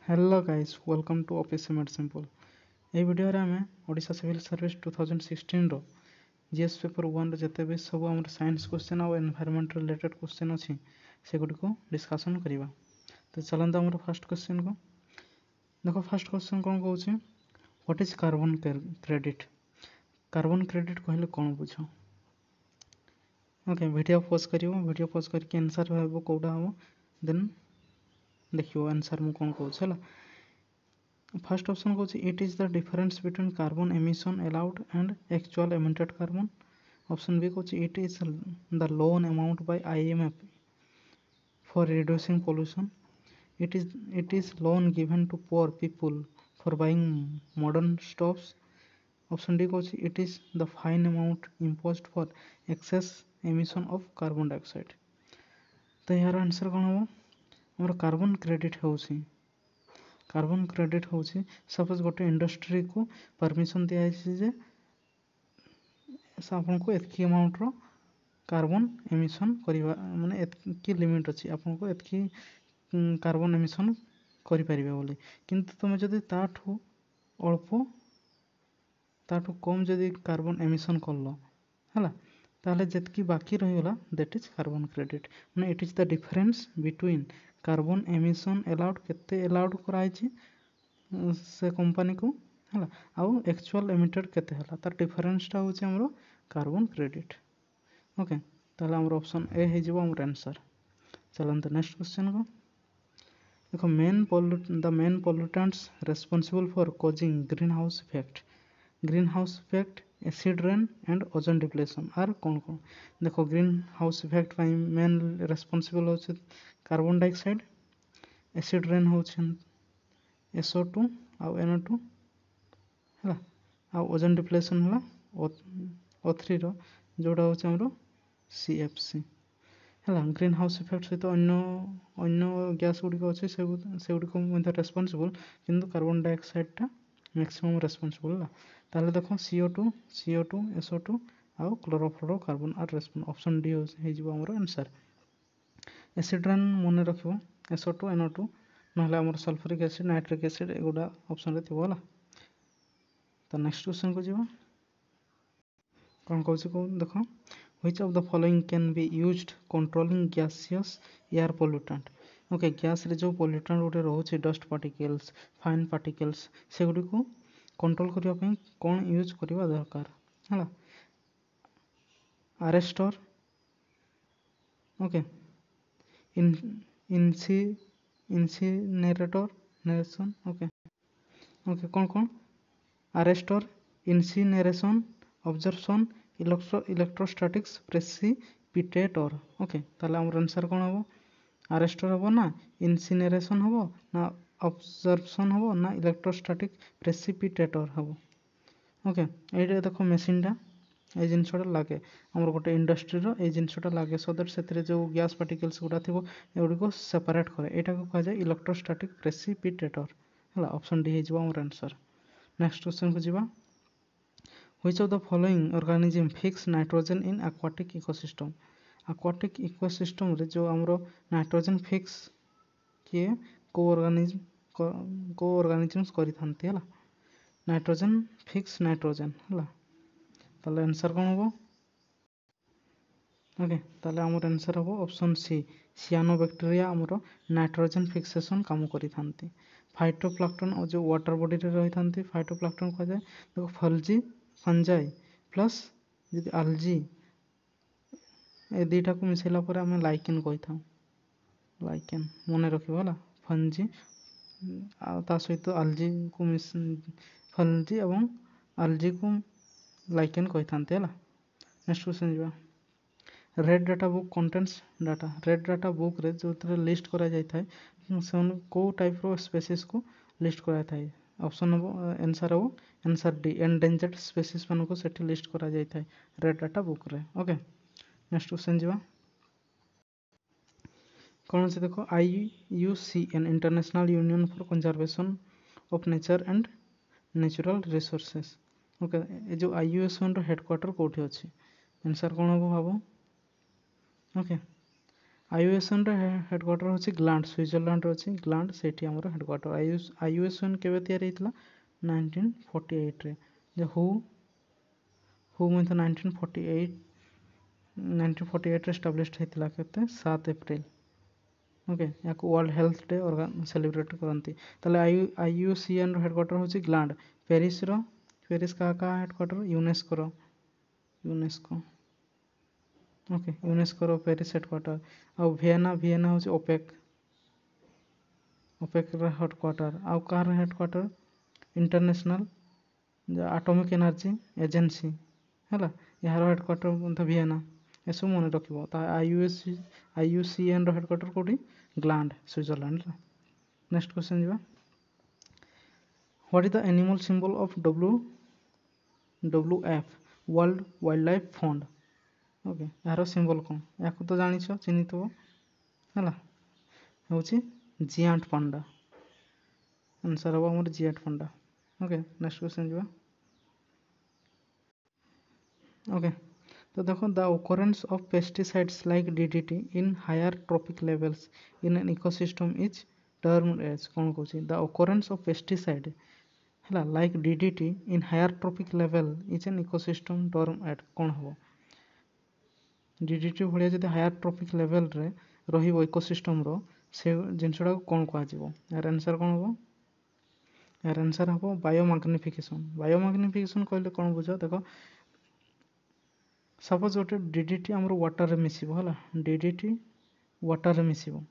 Hello guys welcome to office made simple. ये video रे आमे ओडिशा सिविल सर्विस 2016 रो जीएस पेपर 1 रे जते भी सब हमर साइंस क्वेश्चन और एनवायरमेंट रिलेटेड क्वेश्चन अछि से गुडी को डिस्कशन करिवा। तो चलंत हमर फर्स्ट क्वेश्चन को देखो। फर्स्ट क्वेश्चन कोन कहउछि what is carbon credit. Carbon credit कहले कोन बुझो। ओके वीडियो पॉज करिवो, वीडियो पॉज करके आंसर होबो कोडा हो देन देखियो आंसर मु कोन कहउछि हला। First option goes it is the difference between carbon emission allowed and actual emitted carbon. Option B goes it is the loan amount by IMF for reducing pollution. It is loan given to poor people for buying modern stoves. Option D goes it is the fine amount imposed for excess emission of carbon dioxide. तो यार answer कौन हो हमर carbon credit होउछि। Carbon credit होउछि suppose गोटे industry को permission दिया जे आपन को एतकी अमाउंट रो कार्बन एमिशन करिवा माने एतकी लिमिट अछि आपन को एतकी कार्बन एमिशन करि परिबे बोली। किंतु तुम जदि ताठू अल्प ताठू कम जदि कार्बन एमिशन करलो हला ताले जेतकी बाकी रहिगला दैट इज कार्बन क्रेडिट। माने it is the difference between carbon emission allowed केते अलाउड कराई छी से कंपनी को हला आउ एक्चुअल एमिटेड केते हला तार डिफरेंस टा होचे हमरो कार्बन क्रेडिट। ओके ताले हमरो ऑप्शन ए हे जिवो हमर आंसर। चलन तो नेक्स्ट क्वेश्चन को देखो the main pollutants responsible for causing greenhouse effect acid rain and ozone depletion are कौन कौन। देखो ग्रीन हाउस इफेक्ट पाई मेन रेस्पोंसिबल होचे कार्बन डाइऑक्साइड, एसिड रेन होचे SO2 आउ NO2 हला आउ ओजोन डिप्लेशन हला O3 रो जोड़ा होचे हमरो CFC हला। ग्रीन हाउस इफेक्ट सहित अन्य गैस गुडी को अछि से गुडी को मध्ये रेस्पोंसिबल किंतु कार्बन डाइऑक्साइड टा मैक्सिमम रेस्पोंसिबल हला। ताले देखो CO2 SO2 आउ क्लोरोफ्लोरोकार्बन आर रेस्पोंस। ऑप्शन डी हे जिवो हमरो आंसर। एसिड रेन मने रखिबो SO2 NO2 नहले हमर सल्फ्यूरिक एसिड नाइट्रिक एसिड एगुडा ऑप्शन रे थिबो हला। तो नेक्स्ट क्वेश्चन को जिवो कोन कहउछि को देखो which of the following can be used controlling gaseous air pollutant. Okay gas रे जो पोल्यूटेंट उठे रहउछि डस्ट पार्टिकल्स फाइन पार्टिकल्स से गुडी को कंट्रोल करिया पई कोन यूज करिवा दरकार हला। अरेस्टर ओके इंसिनरेटर नेरेशन ओके कौन arrester incineration absorption electrostatics precipitator. Okay ताले हमर आंसर कोन हो अरेस्टर हो ना इंसिनरेशन हो ना ऑब्जर्प्शन हो ना इलेक्ट्रोस्टैटिक प्रेसिपिटेटर हो। ओके एटा देखो मशीन टा ए जिनसटा लागे हमर गोटे इंडस्ट्री रो ए जिनसटा लागे सो दैट सेतरे जो गैस पार्टिकल्स गुडा थिबो एगुडी को सेपरेट करे एटा को कहा जाय इलेक्ट्रोस्टैटिक प्रेसिपिटेटर हला। ऑप्शन डी हे जिवो हमर आंसर। नेक्स्ट क्वेश्चन को जिवा which of the following organism fix nitrogen in aquatic ecosystem. Aquatic ecosystem रे जो हमरो नाइट्रोजन फिक्स किए को ऑर्गेनिजम्स करि थांती हला नाइट्रोजन फिक्स नाइट्रोजन हला। ताले आंसर कोन हो ओके ताले हमर आंसर हो ऑप्शन सी सियानोबैक्टीरिया हमरो नाइट्रोजन फिक्सेशन काम करि थांती। फाइटोप्लैंक्टन और जो वाटर बॉडी रे रहि थांती फाइटोप्लैंक्टन कहा जाय देखो फंजाई प्लस यदि अल्जी ए दुटा को मिसेला पर हमें लाइकेन कहि थां लाइकेन मने रखिबो हला फंजी आ ता सहित अल्जी को मिस फंजी एवं अल्जी को लाइकेन कहि थांते हला। नेक्स्ट क्वेश्चन जिवा red data book contents data. Red data book रे जो लिस्ट करा जाय थाए से को टाइप रो स्पीशीज को लिस्ट करा थाए। ऑप्शन हो आंसर हो आंसर डी एंडेंजर्ड स्पीशीज मान को सेठी लिस्ट करा जाय थाए रेड डाटा बुक रे। ओके नेक्स्ट क्वेश्चन जिवा कौन से देखो IUCN international union for conservation of nature and natural resources. Okay ए जो IUCN रो हेडक्वार्टर कोठी अछि आंसर कोन हो भाबो ओके आईयूएसएन रे हेडक्वार्टर होची ग्लांड, स्विट्जरलैंड रे अछि ग्लांड, सेठी हमर हेडक्वार्टर। आईयूएसएन केबे तयारी हेतला 1948 रे। जे हु मते 1948 रे एस्टाब्लिश्ड हेतला केते 7 अप्रैल। ओके, याको वर्ल्ड हेल्थ डे सेलिब्रेट करती। ताले आईयूसीएन रो हेडक्वार्टर होची ग्लांड। पेरिस का हेडक्वार्टर यूनेस्को। ओके, यूनेस्को रो पेरिस हेडक्वार्टर। आ वियना होची ओपेक रो हेडक्वार्टर। आ कार headquarter international atomic energy agency हैला, यार हेडक्वार्टर मते वियना। एसु मन रखिबो। ता आईयूसीएन रो हेडक्वार्टर कोठी ग्लांड, स्विट्जरलैंड। नेक्स्ट क्वेश्चन जीवा। What is the animal symbol of WWF world wildlife fund? Okay, यार सिंबल कौन या तो जानी चिन्ह थो है हूँ जियांट पांडा। आंसर हम आम जियांट पांडा। ओके, नेक्स्ट क्वेश्चन जीवा। ओके, तो देखो the occurrence of pesticides like DDT in higher trophic levels in an ecosystem is termed as कौन कहूँ the occurrence of pesticide है like DDT in higher trophic level is an ecosystem termed at कौन हम DDT भाया जब higher trophic level रे रहिबो ecosystem रो से जिनसडा कौन कह यार आंसर कौन हम यार आंसर हम बायोमैग्निफिकेशन कहले कौन बुझ देखो सपोज गोटे डीडीटी आमर वाटर रे मिसिबो हला डीडीटी वाटर रे मिसिबो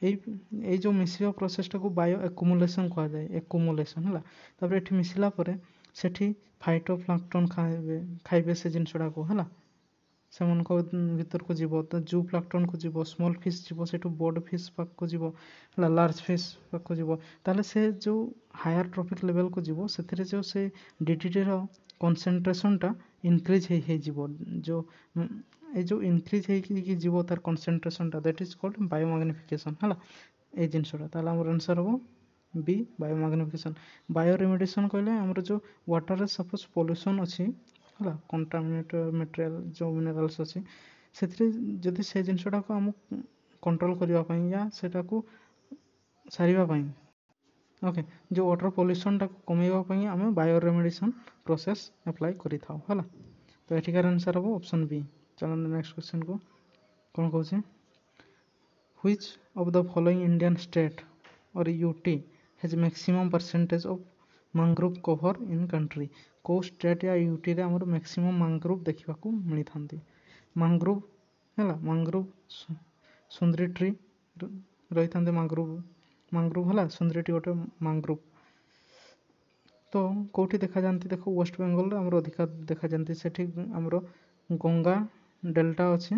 ए जो मिसिबा प्रोसेसटा को बायो एक्युमुलेशन कह जाए एक्युमुलेशन हला तापर एठी मिसिला परे सेठी फाइटोप्लांक्टन खाइबे से जिनसडा को हला से मन को भीतर को जीवो तो जू प्लांक्टन को जीवो स्मॉल फिश जीवो सेठू बड़ फिश पाक को जीवो हला लार्ज फिश पाक को जीवो ताले से जो हायर ट्रॉपिक लेवल को जीवो सेथिरे जो से डीडीटी रो कंसंट्रेशन टा इंक्रीज हे जीवो जो ए जो इंक्रीज हे कि जीवो तार कंसंट्रेशन टा दैट इज कॉल्ड बायोमैग्निफिकेशन हला ए जिनसडा ताले हमर आंसर हो बी बायोमैग्निफिकेशन। बायो रेमेडिएशन कहले हमर जो वाटर रे सपोज पोल्यूशन अछि हला कंटामिनेटेड मटेरियल जो मिनरल्स अछि सेथिरे जदि से जिनसडा को हम कंट्रोल करिवा पई या सेटा को सारिवा पई ओके जो वाटर पोल्यूशन टा कमेवा पई हम बायो रेमेडिएशन प्रोसेस अप्लाई करि थाउ हला। तो एठिकार आंसर हो ऑप्शन बी। चलो नेक्स्ट क्वेश्चन को कौन कहूँ which of the following Indian state और UT has maximum percentage of mangrove cover in country को स्टेट या यूटी रे हमर मैक्सिमम मैंग्रोव देखा मिली था मैंग्रोव है मैंग्रोव सुंदरी ट्री रही था मैंग्रोव है सुंदरी ट्री गोटे मैंग्रोव तो कौटी देखा जाती देखो वेस्ट बेंगल आमर अधिका देखा जाती से आमर गंगा डेल्टा अच्छे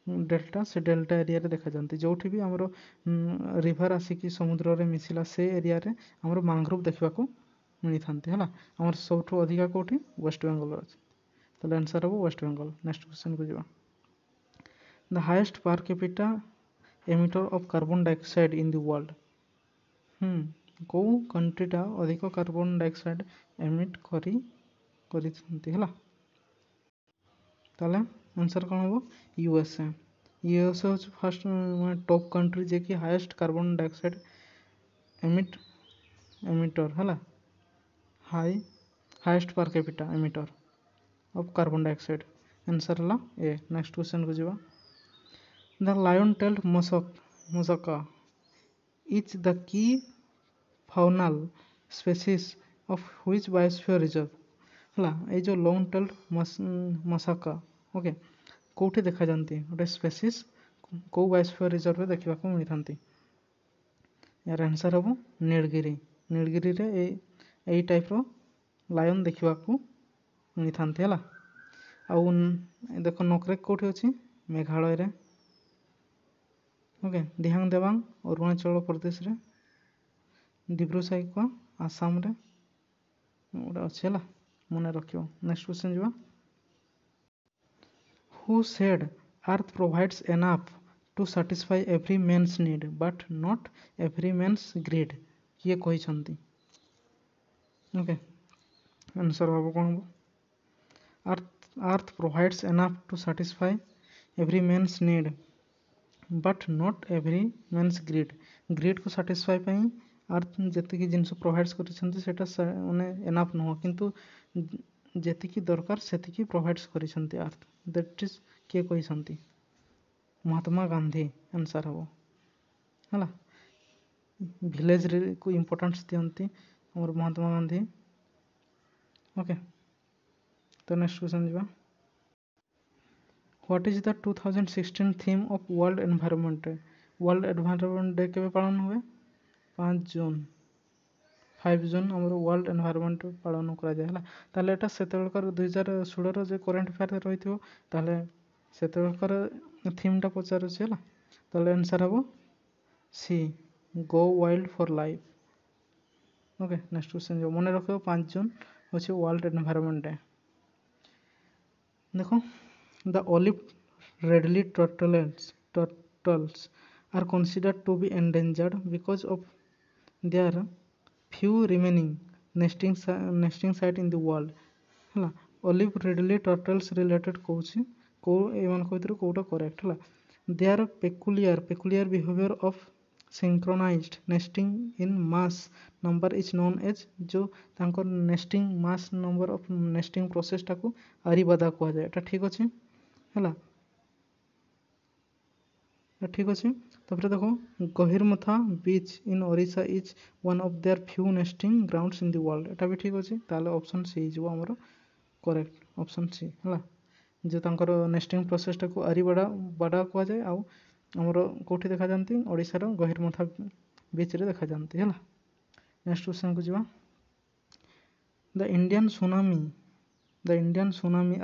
डेल्टा से डेल्टा एरिया रे देखा जाती जो भी आमर रिवर आसिक समुद्र रे मिसिला से एरिया रे आमर मैंग्रोव देखा मिली था है आमर सब अधिका कौटी वेस्ट बेंगल अच्छे तो आंसर हम वेस्ट बेंगल। नेक्स्ट क्वेश्चन को जावा। The highest per capita emitter of carbon dioxide in the world को कंट्रीटा अधिक कार्बन डाइऑक्साइड एमिट करी है ताले आंसर कौन हम यूएसए हूँ फर्स्ट टॉप कंट्री जे कि हाईएस्ट कार्बन डाइऑक्साइड एमिटर है highest per capita emitter of carbon dioxide answer है ए। नेक्स्ट क्वेश्चन को जावा। The lion tailed macaque is the key faunal species of which biosphere reserve है ये जो long tailed macaque okay कौटी देखा जाती गोटे स्पेसीज कौ बायोस्फीयर रिजर्व देखा मिली था यार आंसर हम नीलगिरी नीलगिरी रे ए टाइप रो लायन देखा मिली था है आउ देख नकरेक कौटी अच्छी मेघालय रे ओके दिहांग देवांग अरुणाचल प्रदेश रे डिब्रू साइको आसाम रे गोटे अच्छे है मन रखियो। नेक्स्ट क्वेश्चन जीवा। Who said earth provides enough to satisfy every mains need but not every mains grid किए कहते ओके आंसर हम कौन हम अर्थ provides enough to satisfy every mains need but not every means grid को satisfy पाई अर्थ जेतिकी जिनस provides करिसेंती सेटा माने enough नुह किंतु जेतिकी दरकार सेतिकी प्रोवाइड्स करिसेंती अर्थ दैट इज किए कहिसेंती महात्मा गांधी आंसर हम है विलेज को इम्पोर्टेंस दियंती हमर महात्मा गांधी ओके तो नेक्स्ट क्वेश्चन जीवा what is the 2016 theme of world environment day केबे पालन हुए 5 जून 5 जून हमर वर्ल्ड एनवायरनमेंट पालन करा जाय हला ताले एटा सेतेलकर 2016 रो जे करंट अफेयर रहिथियो ताले सेतेलकर थीम टा पचार छै हला ताले आंसर हबो C go wild for life okay next question जो मने रखियो 5 जून होछि वर्ल्ड एनवायरनमेंट डे देखो the olive reedley turtles are considered to be endangered because of their few remaining nesting site in the world हला olive reedley turtles related कोछि को एमन कोइतरो Kota correct हला they are peculiar behavior of synchronized nesting in mass number is known as जो तांकर nesting mass number of nesting process टाको आरिबादा को जाय एटा ठीक अछि हला ठीक अछि तबरे देखो Gahirmatha beach in Odisha is one of their few nesting grounds in the world एटा भी ठीक अछि ताले ऑप्शन सी हिजबो हमरो करेक्ट ऑप्शन सी हला जे तांकर नेस्टिंग प्रोसेस टाको आरिबादा को जाय आ हमरो कोठी देखा जानती ओडिसा रो गहिरमथा बीच रे देखा जानती हला नेक्स्ट क्वेश्चन को जीवा the Indian tsunami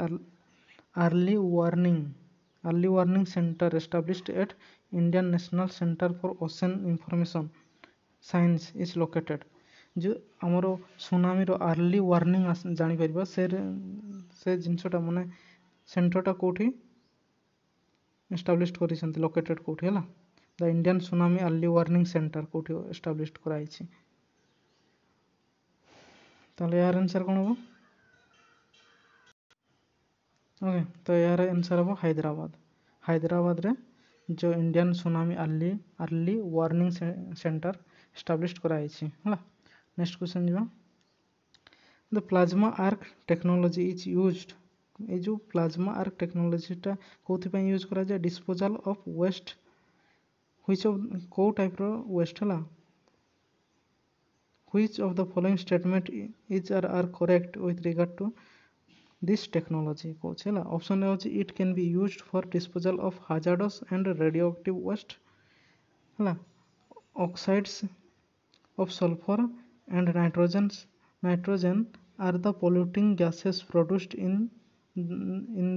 early warning center established at Indian National Center for Ocean Information Science is located जो हमरो सुनामी रो अर्ली वार्निंग जानि परबा से जिनसटा माने सेंटरटा कोठी एस्टाब्लिश्ड करिसंती लोकेटेड कोठी हला the Indian tsunami early warning centre कोठी एस्टाब्लिश्ड कराइछि ताले यार आंसर कोन हो ओके तो यार आंसर हो हैदराबाद रे जो Indian tsunami early warning centre established कराइछि हला नेक्स्ट क्वेश्चन जीवा the plasma arc technology is used ए जो प्लाज्मा आर्क टेक्नोलॉजी टा कोथि पे यूज करा जाय disposal of waste which of को टाइप रो वेस्ट हला which of the following statement is are correct with regard to this technology को छला ऑप्शन ए होची it can be used for disposal of hazardous and radioactive waste हला oxides of sulfur and nitrogen are the polluting gases produced in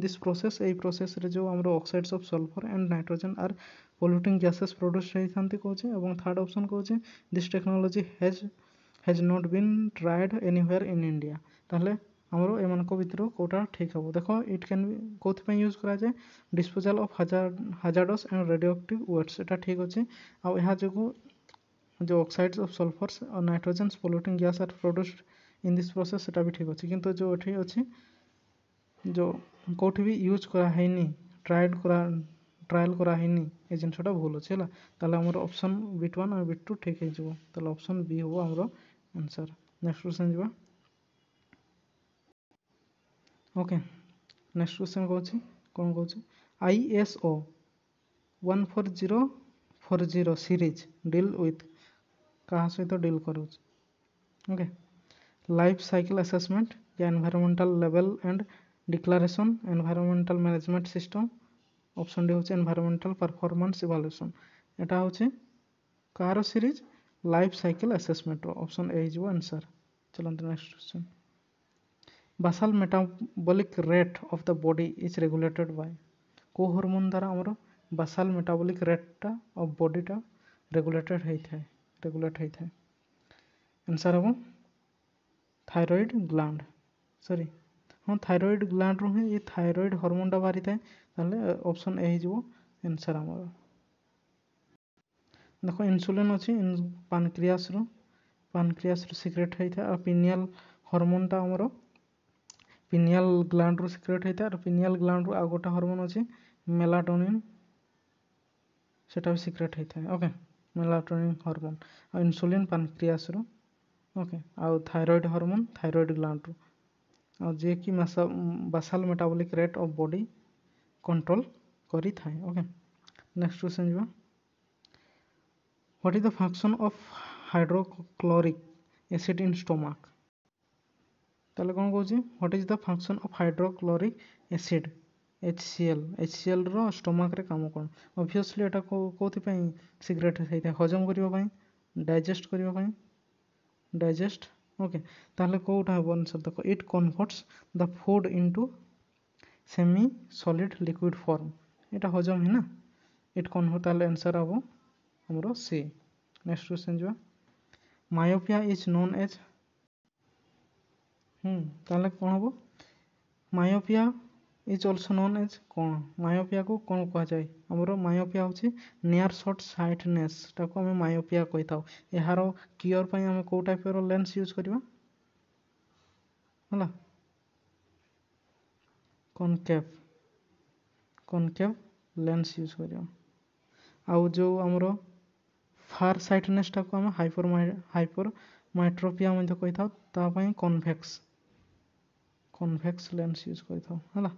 this process a process रे जो हमरो oxides of sulfur and nitrogen are polluting gases produced रही थांती कोचे एवं third option Koche this technology has not been tried anywhere in India ताले हमरो एमन को भितरो कोटा ठीक हबो देखो इट कैन कोथ पे यूज करा जाय disposal of hazardous and radioactive waste एटा ठीक अछि आ यहा जको जो ऑक्साइड्स ऑफ सल्फर्स और nitrogens polluting gas are produced in this process सेटा भी ठीक अछि किंतु जो एठी अछि जो कोठी भी यूज करा हैनी ट्रायल करा हैनी ए जिनसटा भूल अछि हला ताले हमर ऑप्शन B1 और B2 ठीक है जो ताले ऑप्शन बी हो हमरो आंसर नेक्स्ट क्वेश्चन जीवा ओके नेक्स्ट क्वेश्चन कोछि कोन कोछि ISO 14040 सीरीज डील विथ कहा सहित डील करूछ ओके लाइफ साइकिल असेसमेंट या एनवायरमेंटल लेवल and declaration environmental management system option D होचे एनवायरमेंटल परफॉर्मेंस इवैल्यूएशन एटा होचे कार series life cycle assessment option A is answer चलंत next question basal metabolic rate of the body is regulated by को hormone द्वारा हमरो basal metabolic rate टा of body टा रेगुलेट होइथाय आंसर हो थायराइड ग्लैंड सॉरी हां थायराइड ग्लैंड रो ये thyroid hormone टा बाहरी थाय ताले ऑप्शन ए हिजबो आंसर हमरो देखो इंसुलिन अछि पानक्रियास रो सीक्रेट होइथाय आ पिनियल हार्मोन टा हमरो पिनियल ग्लैंड रो सीक्रेट होइथाय और पिनियल ग्लैंड रो आगोटा हार्मोन अछि मेलाटोनिन सेटा भी सिक्रेट होता है। ओके मेलाटोनिन हार्मोन आ इन्सुलिन पानक्रियास रो ओके आ थायराइड हार्मोन थायराइड ग्लैंड रो आ जे कि basal metabolic rate of body control करी थाए। ओके नेक्स्ट क्वेश्चन जीवा what is the function of hydrochloric acid in stomach ताले कौन कहूँ what is the function of hydrochloric acid HCl रो स्टोमक रे काम कौन ऑब्वियसली एटा कोथि पई सिगरेट होता है हजम करबा पई डाइजेस्ट करबा पई डाइजेस्ट ओके ताले कोटा है आंसर देखो it converts the food into semi solid liquid form एटा हजम है ना इट कन्वर्ट ताले आंसर आबो हमरो सी। नेक्स्ट क्वेश्चन जो मायोपिया इज नोन एज ताले कौन हम myopia is also known as कौन मायोपिया को कौन कह जाए हमरो मायोपिया होची नियर शॉर्ट साइटनेस ताको हम मायोपिया कहि थाउ एहारो क्योर पई हम को टाइप रो लेंस यूज करबा हला कॉनकेव लेंस यूज करबा आउ जो हमरो फार साइटनेस टाको हम हाइपरमाइट्रोपिया मध्ये कहि थाउ ता पई कन्वेक्स लेंस यूज करि थाउ हला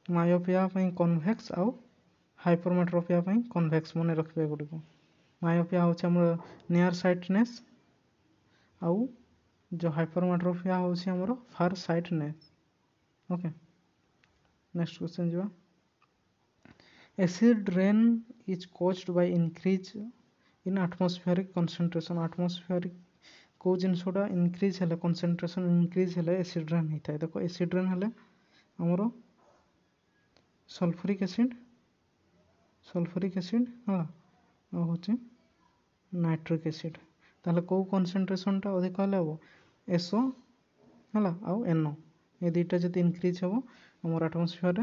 मायोपिया पई कन्वेक्स आउ हाइपरमेट्रोपिया पई कन्वेक्स मने रखबे गुडी को मायोपिया होछ हमर नियर साइटनेस आउ जो हाइपरमेट्रोपिया होछ हमर फार साइटनेस। ओके नेक्स्ट क्वेश्चन जीवा acid rain is caused by increase in atmospheric concentration को जिनसोटा इंक्रीज हेले कंसंट्रेशन इंक्रीज हेले एसिड रेन होता है देखो एसिड रेन हेले हमरो सल्फ्यूरिक एसिड हाँ होचे नाइट्रिक एसिड ताले को कंसंट्रेशन टा अधिक हेले हो SO हला आउ NO ए दुईटा जब इंक्रीज हम हमर एटमॉस्फेयर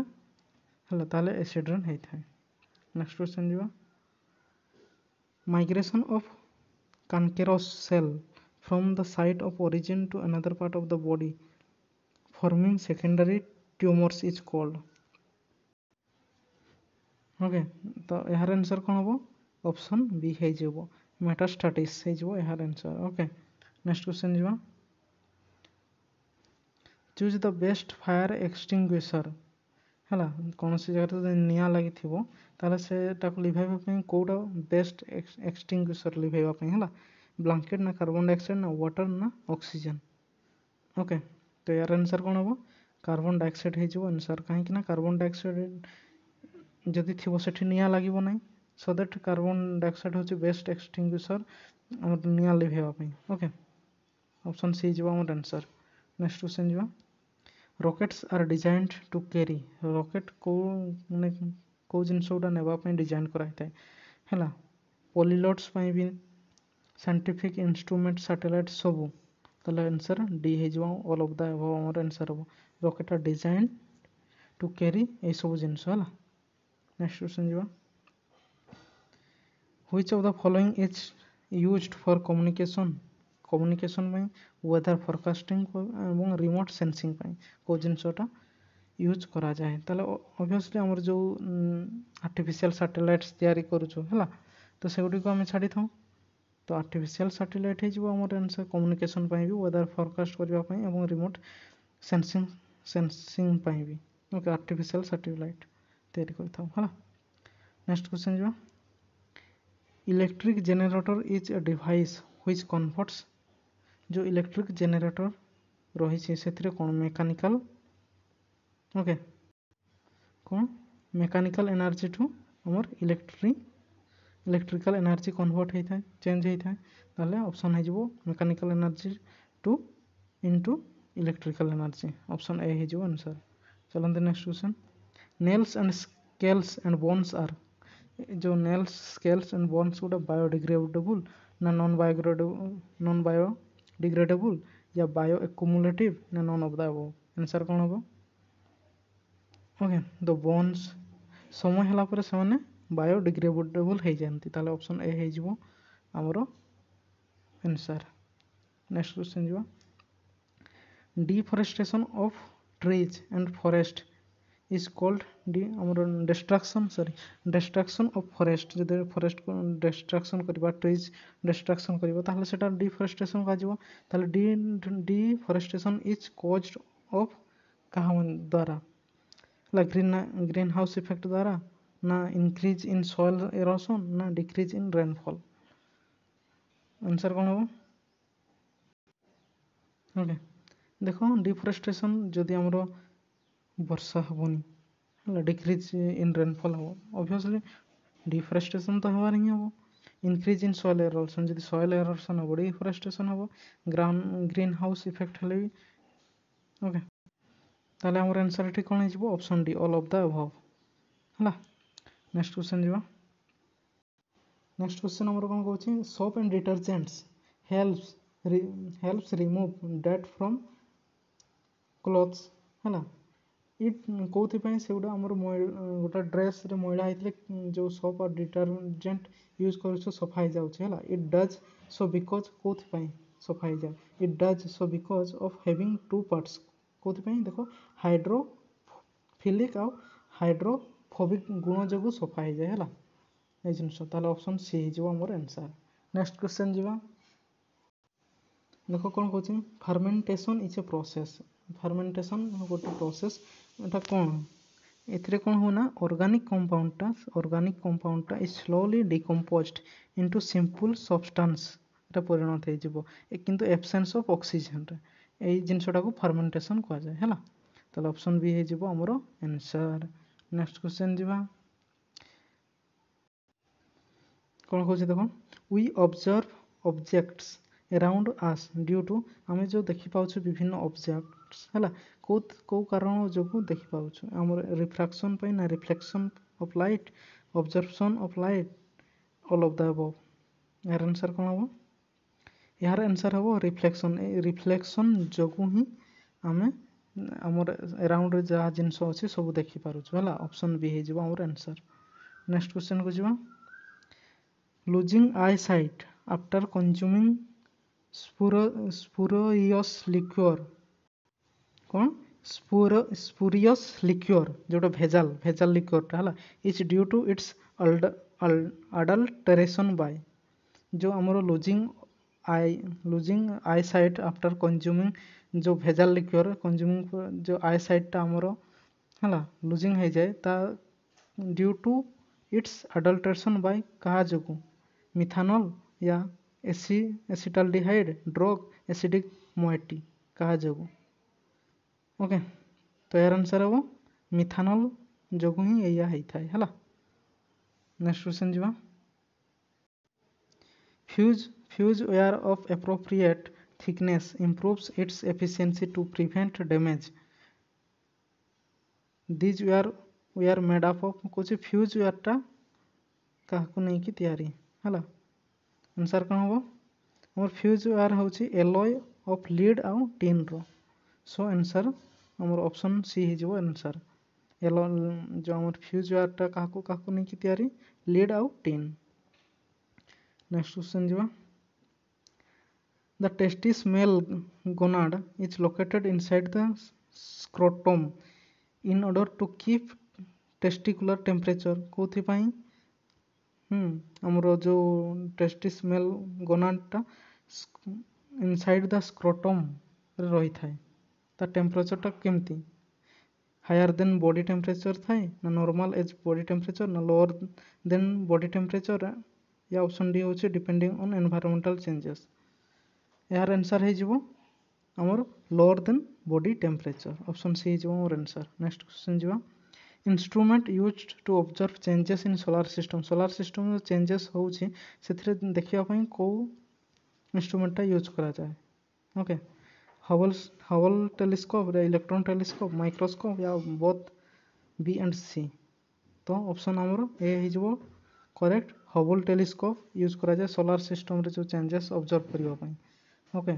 हला ताले एसिड रेन होता है। नेक्स्ट क्वेश्चन जीवा migration of cancerous cell from the site of origin to another part of the body forming secondary tumors is called okay तो यार आंसर कौन हम ऑप्शन बी हो मेटास्टासिस हो यार आंसर। ओके नेक्स्ट क्वेश्चन जीवा choose the best fire extinguisher है कौन सी जगह निया लगी ताले से लिभाइबा कोटा बेस्ट एक्सटिंग्विशर लिभाइबा है ब्लैंकेट ना कार्बन डाइऑक्साइड ना वाटर ना ऑक्सीजन। ओके तो यार आंसर कौन हम कार्बन डाइऑक्साइड हो आंसर कहीं कार्बन डाइऑक्साइड जदि थी सेठी निया लगिबो नहीं सो दैट कार्बन डाइऑक्साइड होची बेस्ट एक्सटिंग्विशर हमर निया लिभाइबा। ओके ऑप्शन सी जो हमर आंसर। नेक्स्ट क्वेश्चन जो rockets are designed to carry rocket को माने को जिनस गुडा नेबा पई डिजाइन करा है हैला पॉलिलॉट्स पई भी साइंटिफिक इंस्ट्रूमेंट सैटेलाइट सब ताले आंसर डी हे जो ऑल ऑफ द अबव हमर आंसर हो rocket are design to carry a सब जिनस हैला। नेक्स्ट क्वेश्चन जो which of the following is used for communication में वेदर फोरकास्टिंग और रिमोट सेंसिंग को जिनसटा यूज करा जाए ताले ऑब्वियसली हमर जो आर्टिफिशियल सैटेलाइट्स तैयारी करूछु हला तो सेगुडी को हम छाड़ी थाउ तो आर्टिफिशियल सैटेलाइट हे जो हमर आंसर कम्युनिकेशन पई भी वेदर फोरकास्ट करबा पई एवं रिमोट सेंसिंग पई भी ओके आर्टिफिशियल सैटेलाइट तैयारी कर थाउ हला। नेक्स्ट क्वेश्चन जो electric generator is a device which converts जो इलेक्ट्रिक जनरेटर रही से कौन मेकानिकल ओके कौन मेकानिकल एनर्जी टू हमर इलेक्ट्रिकल एनर्जी कन्वर्ट होता है चेंज होता है ताले ऑप्शन हो mechanical energy to into electrical energy option A हो आंसर। चलते next question nails and scales and bones are जो नेल्स स्केल्स एंड बोन्स गुड़ा बायोडिग्रेडेबल ना नॉन बायोडिग्रेडेबल या बायो एक्युमुलेटिव ना none of the above answer कौन हम ओके द बोन्स समय हला पर से माने बायोडिग्रेडेबल हो जाती ताले ऑप्शन ए हो हमरो आंसर। नेक्स्ट क्वेश्चन जो deforestation of trees and forest is called destruction of forest जदि forest को destruction करिबा trees destruction करिबा ताहले सेटा deforestation काजिबो ताहले deforestation is caused of कहा द्वारा like greenhouse effect द्वारा ना increase in soil erosion ना decrease in rainfall आंसर कौन हो ओके देखो डिफरेस्टेशन जदि हमरो वर्षा हबनी हला डिक्रीज इन रेनफॉल हो ऑब्वियसली डिफरेस्टेशन तो हवा नहीं हो इंक्रीज इन सॉइल एरोशन जदि सॉइल एरोशन हो डिफरेस्टेशन हो ग्रीन हाउस इफेक्ट हले भी ओके ताले हमर आंसर ठीक कोन हिजबो option D all of the above हला नेक्स्ट क्वेश्चन जीवा नेक्स्ट क्वेश्चन हमर कोन कहउछि soap and detergents helps remove dirt from clothes हला इट कोथि पय सेउडा हमर गोटा ड्रेस रे मैला आइतले जो सोप और डिटर्जेंट यूज करछो सफाई जाउ छै हला इट डज सो बिकॉज़ कोथि पय सफाई जा it does so because of having two parts कोथि पय देखो हाइड्रोफिलिक और हाइड्रोफोबिक गुण जगु सफाई जाय हला ए जिंस ताले ऑप्शन सी हिजो हमर आंसर नेक्स्ट क्वेश्चन जीवा देखो कौन कहते fermentation is a process fermentation गोटे प्रोसेस एटा कौन एथरे कौन हो ना ऑर्गेनिक कंपाउंडटा is slowly decomposed into simple substance एटा परिणत हे जिवो किंतु एब्सेंस ऑफ ऑक्सीजन रे ए जिंसटा को फर्मेंटेशन कहा जाय हला ताले ऑप्शन बी हे जिवो हमरो आंसर नेक्स्ट क्वेश्चन जीवा कौन कहते देखो we observe objects around us due to आम जो देखी पाउछु विभिन्न ऑब्जेक्ट्स हला को कारण जो देखी पाउछु हमर रिफ्रैक्शन पे ना reflection of light observation of light all of the above यार आंसर कोन हो यार आंसर हो रिफ्लेक्शन जगु ही आमे हमर अराउंड जा जिंस अछि सब देखी पारुछु हला ऑप्शन बी हे जिवो हमर आंसर नेक्स्ट क्वेश्चन को जिवो losing eye sight after consuming spurious liquor कौन spurious liquor जोटा भेजाल liquor टा हला is due to its adulteration by जो हमरो losing eyesight आफ्टर कंज्यूमिंग जो भेजाल liquor कंज्यूमिंग जो eyesight टा हमरो हला losing हो जाए ता due to its adulteration by कहा जोगु मिथानॉल या एसिटाल्डिहाइड ड्रग एसिडिक मोइटी कहा जोगु ओके तो यार आंसर हो मिथानॉल जोगु ही एया हेइ थाय हला नेक्स्ट क्वेश्चन जीवा fuse wire of appropriate thickness improves its efficiency to prevent damage this wire made up of कुछ फ्यूज वायर टा काहको नै कि तयारी हला आंसर कौन हम हमर फ्यूज वायर होची एलॉय ऑफ लीड आउ टिन रो सो आंसर हमर ऑप्शन सी हि जबो आंसर एलो जो हमर फ्यूज वायर टा काहको नै कि तयारी लीड आउ टिन नेक्स्ट क्वेश्चन जबा the testis male gonad is located inside the scrotum in order to keep testicular temperature कोथि पई हमरो जो टेस्टिस मेल गोनाडटा इनसाइड द स्क्रोटम रे रही थाए ता टेम्परेचरटा केमती हायर देन बॉडी टेम्परेचर थाए ना नॉर्मल एज बॉडी टेम्परेचर ना लोअर देन बॉडी टेम्परेचर या ऑप्शन डी होचे डिपेंडिंग ऑन एनवायरमेंटल चेंजेस यार आंसर हे जिवो हमर lower than body temperature option C हे जिवो हमर आंसर नेक्स्ट क्वेश्चन जिवो instrument used to observe changes in solar system changes होउछि सेथरे देखिया पई को इंस्ट्रूमेंट यूज करा जाए ओके हबल टेलीस्कोप रे इलेक्ट्रॉन टेलीस्कोप माइक्रोस्कोप या बोथ बी एंड सी तो ऑप्शन हमर ए हे जिवो करेक्ट हबल टेलीस्कोप यूज करा जाए सोलार सिस्टम रे जो चेंजेस ऑब्जर्व करिवा पई ओके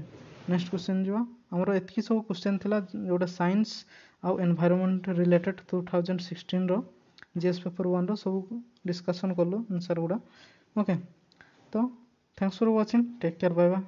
नेक्स्ट क्वेश्चन जिवा हमर एतकी सब क्वेश्चन थिला जोटा साइंस आउ एनवायरनमेंट रिलेटेड 2016 रो जीएस पेपर 1 रो सब डिस्कशन करलो आंसर गुडा ओके तो thanks for watching take care bye bye.